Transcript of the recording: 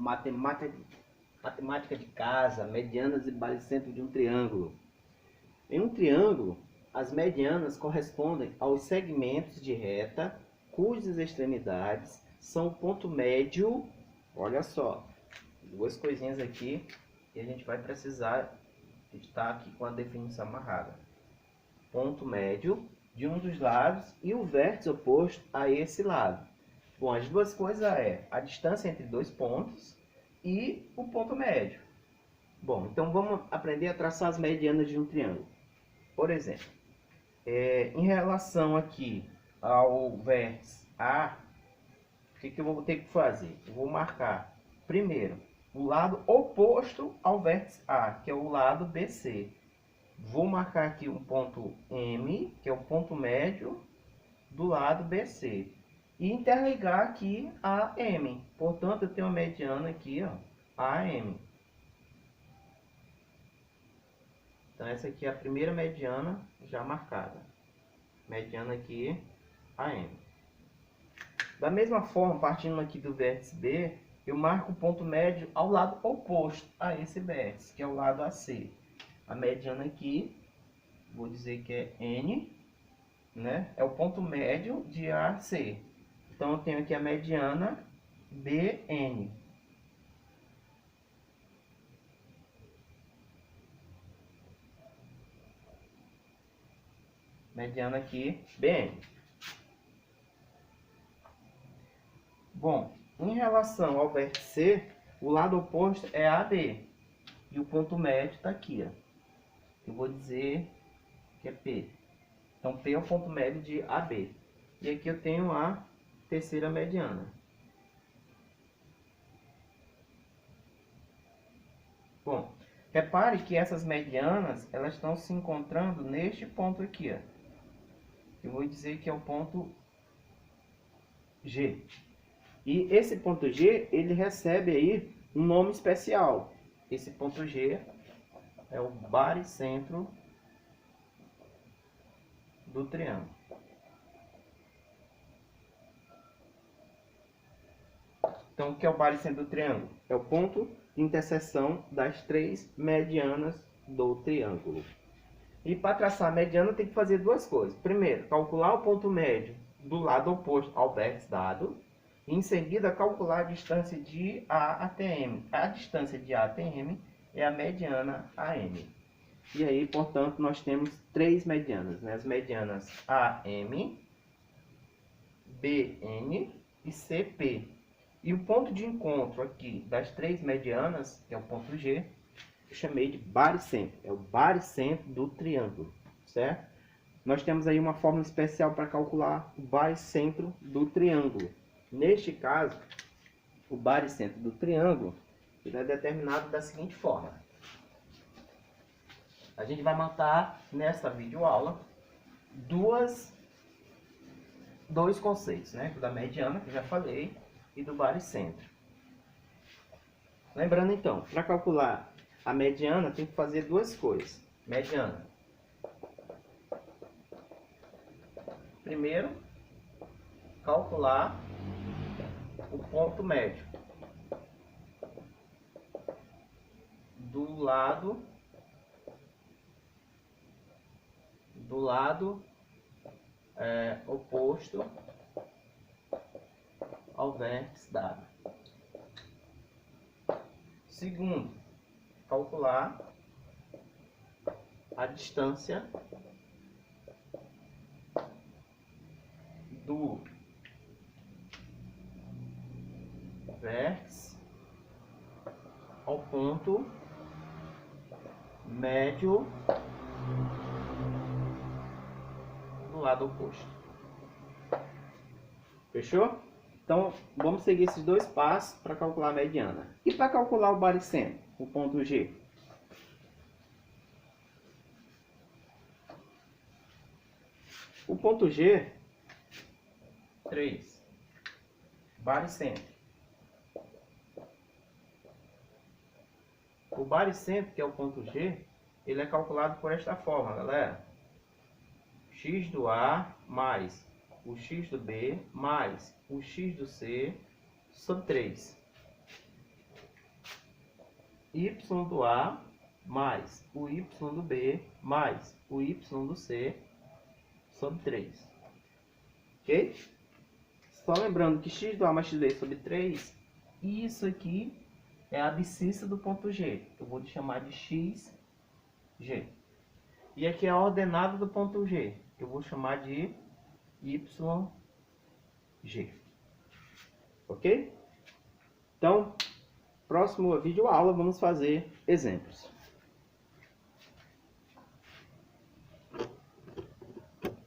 Matemática de casa, medianas e baricentro de um triângulo. Em um triângulo, as medianas correspondem aos segmentos de reta cujas extremidades são o ponto médio. Olha só, duas coisinhas aqui e a gente vai precisar estar aqui com a definição amarrada. Ponto médio de um dos lados e o vértice oposto a esse lado. Bom, as duas coisas é a distância entre dois pontos e o ponto médio. Bom, então vamos aprender a traçar as medianas de um triângulo. Por exemplo, em relação aqui ao vértice A, o que eu vou ter que fazer? Eu vou marcar primeiro o lado oposto ao vértice A, que é o lado BC. Vou marcar aqui um ponto M, que é o ponto médio do lado BC. E interligar aqui a M. Portanto, eu tenho uma mediana aqui, ó, AM. Então, essa aqui é a primeira mediana já marcada. Mediana aqui, AM. Da mesma forma, partindo aqui do vértice B, eu marco o ponto médio ao lado oposto a esse vértice, que é o lado AC. A mediana aqui, vou dizer que é N, né? É o ponto médio de AC. Então, eu tenho aqui a mediana BN. Mediana aqui, BN. Bom, em relação ao vértice C, o lado oposto é AB. E o ponto médio está aqui, ó. Eu vou dizer que é P. Então, P é o ponto médio de AB. E aqui eu tenho a terceira mediana. Bom, repare que essas medianas, elas estão se encontrando neste ponto aqui, ó. Eu vou dizer que é o ponto G. E esse ponto G, ele recebe aí um nome especial. Esse ponto G é o baricentro do triângulo. Então, o que é o baricentro do triângulo? É o ponto de interseção das três medianas do triângulo. E para traçar a mediana tem que fazer duas coisas. Primeiro, calcular o ponto médio do lado oposto ao vértice dado. E em seguida, calcular a distância de A até M. A distância de A até M é a mediana AM. E aí, portanto, nós temos três medianas, né? As medianas AM, BN e CP. E o ponto de encontro aqui das três medianas, que é o ponto G, eu chamei de baricentro. É o baricentro do triângulo, certo? Nós temos aí uma fórmula especial para calcular o baricentro do triângulo. Neste caso, o baricentro do triângulo ele é determinado da seguinte forma. A gente vai montar nessa videoaula dois conceitos, né? Da mediana, que eu já falei, e do baricentro. Lembrando então, para calcular a mediana tem que fazer duas coisas. Mediana. Primeiro, calcular o ponto médio do lado oposto ao vértice dado. Segundo, calcular a distância do vértice ao ponto médio do lado oposto. Fechou? Então, vamos seguir esses dois passos para calcular a mediana. E para calcular o baricentro, o ponto G? O ponto G, 3, baricentro. O baricentro, que é o ponto G, ele é calculado por esta forma, galera. X do A mais o X do B mais o X do C sobre 3. y do A mais o y do B mais o y do C sobre 3. Ok? Só lembrando que x do A mais xb sobre 3, isso aqui é a abscissa do ponto G. Eu vou chamar de xg. E aqui é a ordenada do ponto G. Eu vou chamar de YG. Ok? Então, próximo vídeo aula vamos fazer exemplos.